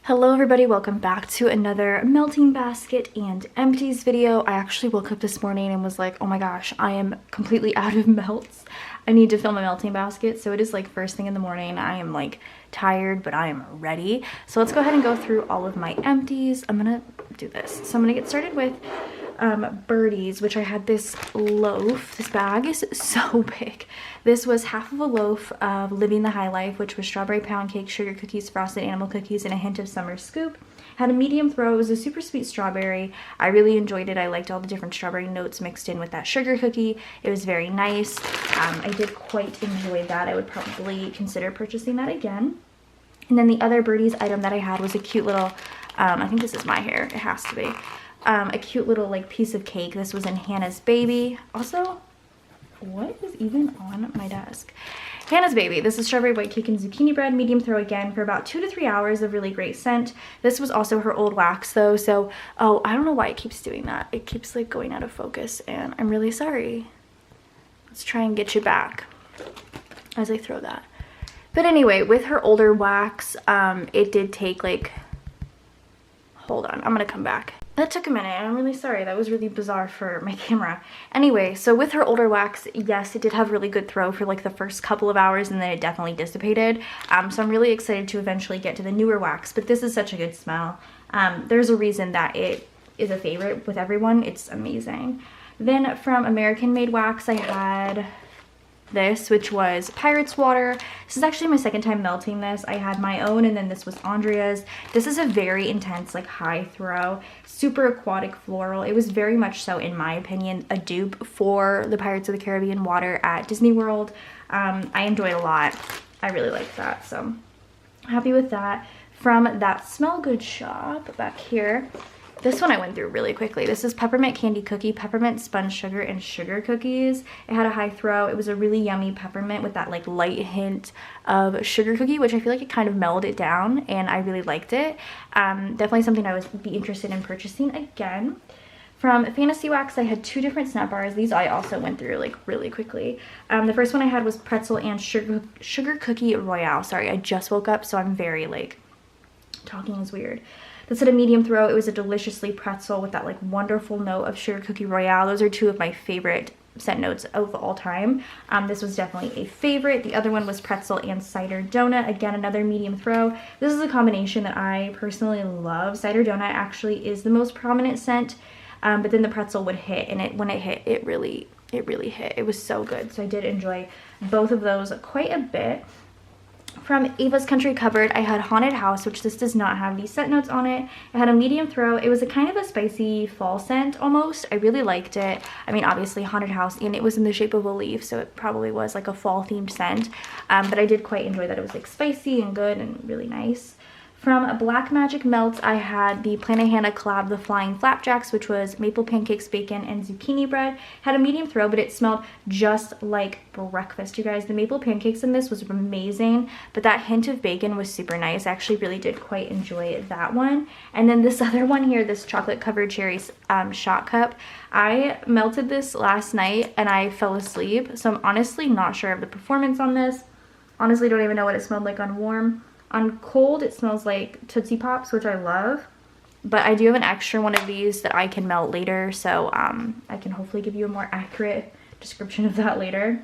Hello everybody, welcome back to another melting basket and empties video. I actually woke up this morning and was like, oh my gosh, I am completely out of melts. I need to film a melting basket. So it is like first thing in the morning. I am like tired, but I am ready. So let's go ahead and go through all of my empties. I'm gonna do this. So I'm gonna get started with birdies, which I had this loaf. This bag is so big. This was half of a loaf of Living the High Life, which was strawberry pound cake, sugar cookies, frosted animal cookies, and a hint of summer scoop. Had a medium throw. It was a super sweet strawberry. I really enjoyed it. I liked all the different strawberry notes mixed in with that sugar cookie. It was very nice. I did quite enjoy that. I would probably consider purchasing that again. And then the other birdies item that I had was a cute little, I think this is my hair. It has to be. A cute little like piece of cake. This was in Hannah's Baby. Also, what is even on my desk? Hannah's Baby. This is strawberry white cake and zucchini bread, medium throw again, for about 2 to 3 hours of really great scent. This was also her old wax though, so oh, I don't know why it keeps doing that. It keeps like going out of focus and I'm really sorry. Let's try and get you back as I throw that. But anyway, with her older wax, it did take like, hold on, I'm gonna come back. That took a minute. I'm really sorry. That was really bizarre for my camera. Anyway, so with her older wax, yes, it did have really good throw for like the first couple of hours and then it definitely dissipated. So I'm really excited to eventually get to the newer wax, but this is such a good smell. There's a reason that it is a favorite with everyone. It's amazing. Then from American Made Wax, I had this, which was Pirate's Water. This is actually my second time melting this. I had my own and then this was Andrea's. This is a very intense, like high throw, super aquatic floral. It was very much so, in my opinion, a dupe for the Pirates of the Caribbean water at Disney World. I enjoyed a lot. I really liked that, so happy with that. From That Smell Good shop back here, this one I went through really quickly. This is peppermint candy cookie, peppermint sponge sugar, and sugar cookies. It had a high throw. It was a really yummy peppermint with that like light hint of sugar cookie, which I feel like it kind of mellowed it down and I really liked it. Definitely something I would be interested in purchasing again. From Fantasy Wax, I had 2 different snap bars. These I also went through like really quickly. The first one I had was pretzel and sugar cookie royale. Sorry, I just woke up, so I'm very like, talking is weird. This had a medium throw. It was a deliciously pretzel with that like wonderful note of sugar cookie royale. Those are 2 of my favorite scent notes of all time. This was definitely a favorite. The other one was pretzel and cider donut. Again, another medium throw. This is a combination that I personally love. Cider donut actually is the most prominent scent, but then the pretzel would hit, and when it hit, it really hit. It was so good. So I did enjoy both of those quite a bit. From Ava's Country Cupboard, I had Haunted House, which this does not have these scent notes on it. It had a medium throw. It was a kind of a spicy fall scent almost. I really liked it. I mean, obviously Haunted House, and it was in the shape of a leaf, so it probably was like a fall themed scent. But I did quite enjoy that it was like spicy and good and really nice. From Black Magic Melts, I had the Planet Hannah collab, the Flying Flapjacks, which was maple pancakes, bacon, and zucchini bread. Had a medium throw, but it smelled just like breakfast, you guys. The maple pancakes in this was amazing, but that hint of bacon was super nice. I actually really did quite enjoy that one. And then this other one here, this chocolate covered cherries shot cup. I melted this last night and I fell asleep, so I'm honestly not sure of the performance on this. Honestly, don't even know what it smelled like on warm. On cold, it smells like Tootsie Pops, which I love. But I do have an extra one of these that I can melt later, so I can hopefully give you a more accurate description of that later.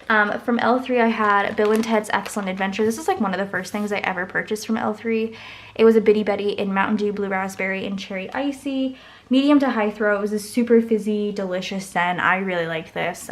From L3, I had Bill and Ted's Excellent Adventure. This is like one of the first things I ever purchased from L3. It was a Bitty Betty in Mountain Dew, Blue Raspberry, and Cherry Icy. Medium to high throw. It was a super fizzy, delicious scent. I really liked this.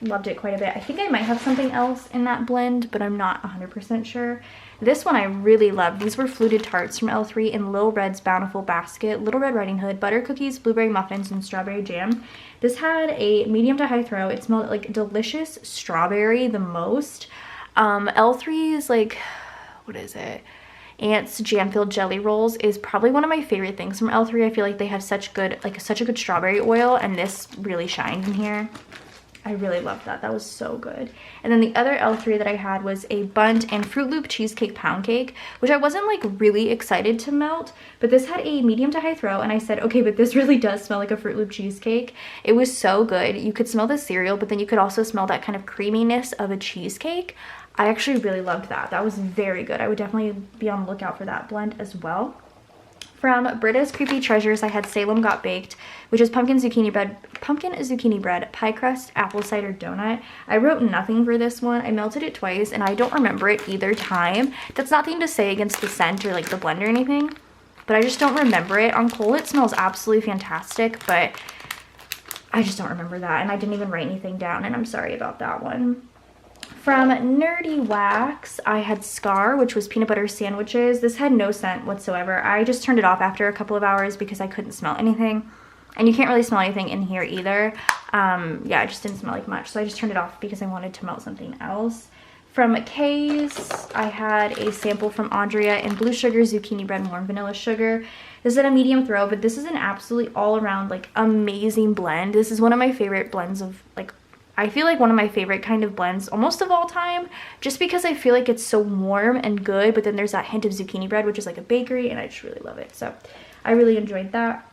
Loved it quite a bit. I think I might have something else in that blend, but I'm not 100% sure. This one I really loved. These were fluted tarts from L3 in Lil Red's Bountiful Basket, Little Red Riding Hood, butter cookies, blueberry muffins, and strawberry jam. This had a medium to high throw. It smelled like delicious strawberry the most. L3 is like, what is it? Aunt's Jam-Filled Jelly Rolls is probably one of my favorite things from L3. I feel like they have such a good strawberry oil, and this really shined in here. I really loved that. That was so good. And then the other L3 that I had was a Bundt and Fruit Loop Cheesecake Pound Cake, which I wasn't like really excited to melt, but this had a medium to high throw, and I said, okay, but this really does smell like a Fruit Loop cheesecake. It was so good. You could smell the cereal, but then you could also smell that kind of creaminess of a cheesecake. I actually really loved that. That was very good. I would definitely be on the lookout for that blend as well. From Britta's Creepy Treasures, I had Salem Got Baked, which is pumpkin zucchini bread, pie crust, apple cider donut. I wrote nothing for this one. I melted it twice, and I don't remember it either time. That's nothing to say against the scent or like the blend or anything, but I just don't remember it. On cold, it smells absolutely fantastic, but I just don't remember that, and I didn't even write anything down, and I'm sorry about that one. From Nerdy Wax, I had Scar, which was peanut butter sandwiches. This had no scent whatsoever. I just turned it off after a couple of hours because I couldn't smell anything. And you can't really smell anything in here either. Yeah, it just didn't smell like much. So I just turned it off because I wanted to melt something else. From Kay's, I had a sample from Andrea in blue sugar, zucchini bread, and warm vanilla sugar. This is at a medium throw, but this is an absolutely all-around, like, amazing blend. This is one of my favorite blends of, like, I feel like one of my favorite kind of blends almost of all time, just because I feel like it's so warm and good, but then there's that hint of zucchini bread, which is like a bakery, and I just really love it. So I really enjoyed that.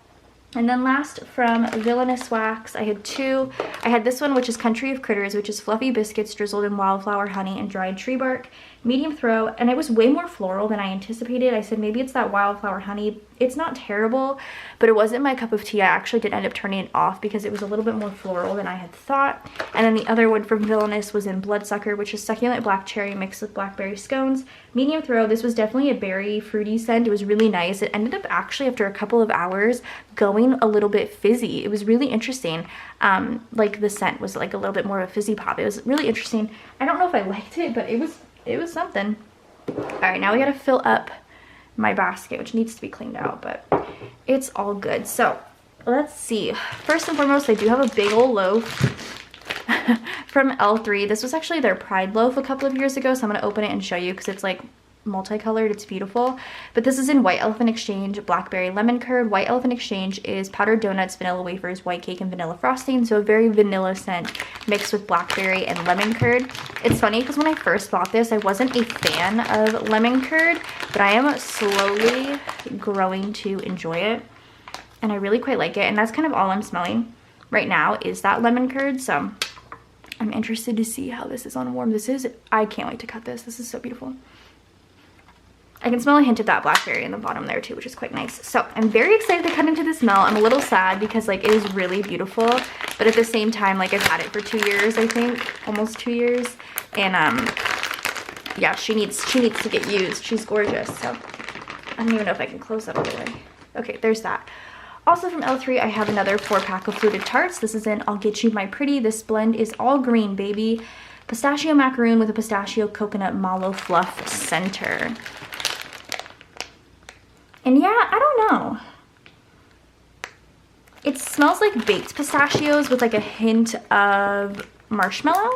And then last, from Villainous Wax, I had two. I had this one, which is Country of Critters, which is fluffy biscuits drizzled in wildflower honey and dried tree bark. Medium throw, and it was way more floral than I anticipated. I said maybe it's that wildflower honey. It's not terrible, but it wasn't my cup of tea. I actually did end up turning it off because it was a little bit more floral than I had thought. And then the other one from Villainous was in Bloodsucker, which is succulent black cherry mixed with blackberry scones. Medium throw, this was definitely a berry fruity scent. It was really nice. It ended up actually after a couple of hours going a little bit fizzy. It was really interesting. Like the scent was like a little bit more of a fizzy pop. It was really interesting. I don't know if I liked it, but it was something. All right, now we gotta fill up my basket, which needs to be cleaned out, but it's all good. So let's see. First and foremost, I do have a big old loaf from L3. This was actually their Pride loaf a couple of years ago, so I'm gonna open it and show you because it's like multicolored. It's beautiful. But this is in White Elephant Exchange blackberry lemon curd. White Elephant Exchange is powdered donuts, vanilla wafers, white cake, and vanilla frosting, so a very vanilla scent mixed with blackberry and lemon curd. It's funny because when I first bought this, I wasn't a fan of lemon curd, but I am slowly growing to enjoy it, and I really quite like it. And that's kind of all I'm smelling right now is that lemon curd, so I'm interested to see how this is on warm. I can't wait to cut this. This is so beautiful. I can smell a hint of that blackberry in the bottom there too, which is quite nice. So I'm very excited to cut into the smell. I'm a little sad because like it is really beautiful, but at the same time, like I've had it for 2 years, I think, almost 2 years. And yeah, she needs to get used. She's gorgeous. So I don't even know if I can close that all the way. Okay, there's that. Also from L3, I have another 4-pack of fluted tarts. This is in I'll Get You My Pretty. This blend is all green, baby. Pistachio macaroon with a pistachio coconut mallow fluff center. And yeah, I don't know. It smells like baked pistachios with like a hint of marshmallow,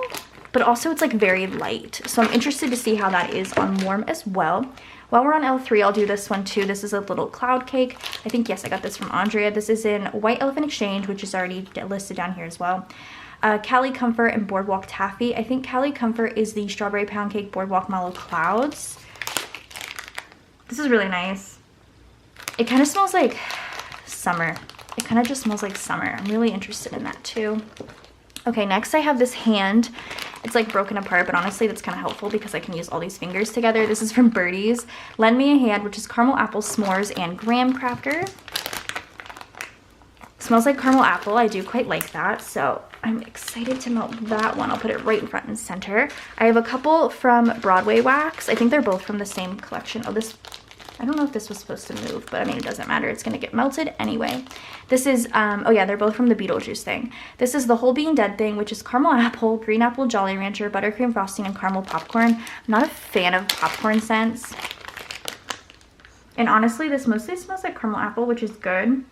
but also it's like very light. So I'm interested to see how that is on warm as well. While we're on L3, I'll do this one too. This is a little cloud cake. I think, yes, I got this from Andrea. This is in White Elephant Exchange, which is already listed down here as well. Cali Comfort and Boardwalk Taffy. I think Cali Comfort is the strawberry pound cake, Boardwalk Mallow Clouds. This is really nice. It kind of smells like summer. It kind of just smells like summer. I'm really interested in that too. Okay, next I have this hand. It's like broken apart, but honestly that's kind of helpful because I can use all these fingers together. This is from Birdie's Lend Me a Hand, which is caramel apple s'mores and graham cracker. Smells like caramel apple. I do quite like that, so I'm excited to melt that one. I'll put it right in front and center. I have a couple from Broadway Wax. I think they're both from the same collection. Oh, this, I don't know if this was supposed to move, but I mean, it doesn't matter. It's going to get melted anyway. This is, oh yeah, they're both from the Beetlejuice thing. This is the Whole Bean Dead thing, which is caramel apple, green apple Jolly Rancher, buttercream frosting, and caramel popcorn. I'm not a fan of popcorn scents. And honestly, this mostly smells like caramel apple, which is good.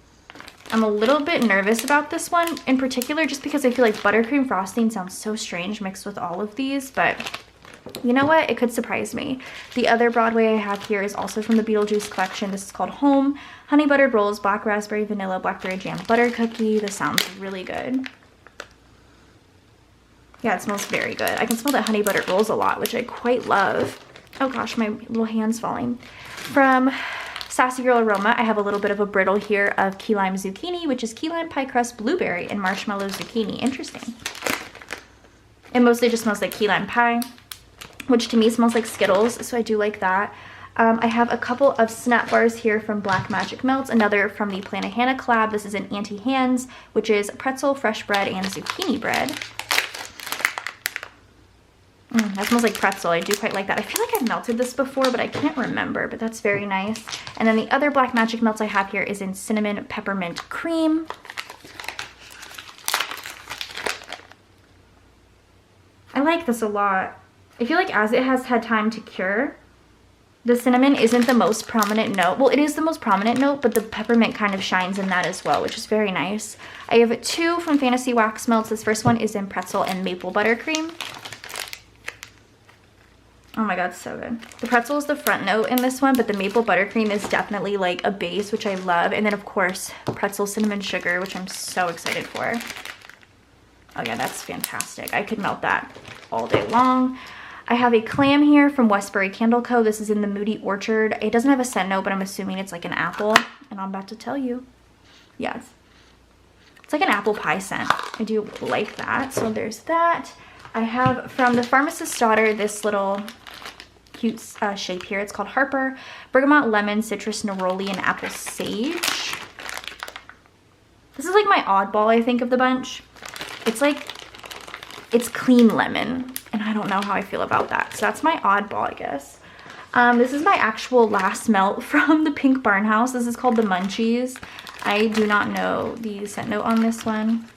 I'm a little bit nervous about this one in particular, just because I feel like buttercream frosting sounds so strange mixed with all of these, but you know what? It could surprise me. The other Broadway I have here is also from the Beetlejuice collection. This is called Home. Honey buttered rolls, black raspberry, vanilla, blackberry jam, butter cookie. This sounds really good. Yeah, it smells very good. I can smell that honey buttered rolls a lot, which I quite love. Oh gosh, my little hand's falling. From Sassy Girl Aroma, I have a little bit of a brittle here of key lime zucchini, which is key lime pie crust, blueberry, and marshmallow zucchini. Interesting. It mostly just smells like key lime pie. which to me smells like Skittles, so I do like that. I have a couple of snap bars here from Black Magic Melts, another from the Plannahannah collab. This is an Auntie Hands, which is pretzel, fresh bread, and zucchini bread. That smells like pretzel. I do quite like that. I feel like I've melted this before, but I can't remember, but that's very nice. And then the other Black Magic Melts I have here is in Cinnamon Peppermint Cream. I like this a lot. I feel like as it has had time to cure, the cinnamon isn't the most prominent note. Well, it is the most prominent note, but the peppermint kind of shines in that as well, which is very nice. I have 2 from Fantasy Wax Melts. This first one is in pretzel and maple buttercream. Oh my god, so good. The pretzel is the front note in this one, but the maple buttercream is definitely like a base, which I love. And then of course, pretzel cinnamon sugar, which I'm so excited for. Oh yeah, that's fantastic. I could melt that all day long. I have a clam here from Westbury Candle Co. This is in the Moody Orchard. It doesn't have a scent note, but I'm assuming it's like an apple. And I'm about to tell you. Yes. It's like an apple pie scent. I do like that. So there's that. I have from the Pharmacist's Daughter this little cute shape here. It's called Harper. Bergamot, lemon, citrus, neroli, and apple sage. This is like my oddball, I think, of the bunch. It's like, it's clean lemon. And I don't know how I feel about that. So that's my oddball, I guess. This is my actual last melt from the Pink Barnhouse. This is called the Munchies. I do not know the scent note on this one.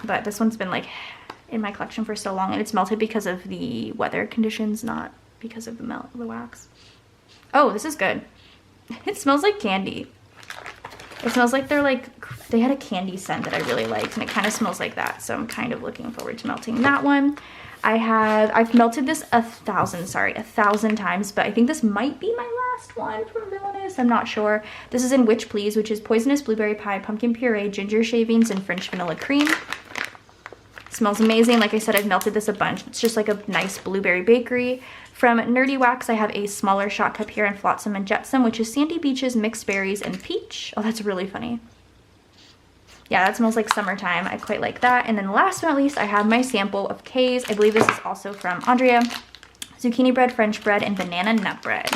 But this one's been like in my collection for so long. And it's melted because of the weather conditions, not because of the wax. Oh, this is good. It smells like candy. It smells like they had a candy scent that I really liked, and it kind of smells like that. So I'm kind of looking forward to melting that one. I've melted this 1,000 times, but I think this might be my last one from Villainous. I'm not sure. This is in Witch Please, which is poisonous blueberry pie, pumpkin puree, ginger shavings, and French vanilla cream. Smells amazing. Like I said, I've melted this a bunch. It's just like a nice blueberry bakery. From Nerdy Wax, I have a smaller shot cup here in Flotsam and Jetsam, which is Sandy Beaches, Mixed Berries, and Peach. Oh, that's really funny. Yeah, that smells like summertime. I quite like that. And then last but not least, I have my sample of K's. I believe this is also from Andrea. Zucchini bread, French bread, and banana nut bread.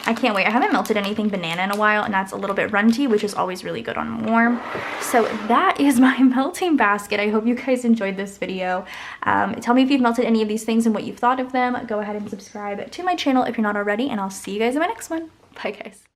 I can't wait. I haven't melted anything banana in a while, and that's a little bit runty, which is always really good on warm. So that is my melting basket. I hope you guys enjoyed this video. Tell me if you've melted any of these things and what you've thought of them. Go ahead and subscribe to my channel if you're not already, and I'll see you guys in my next one. Bye, guys.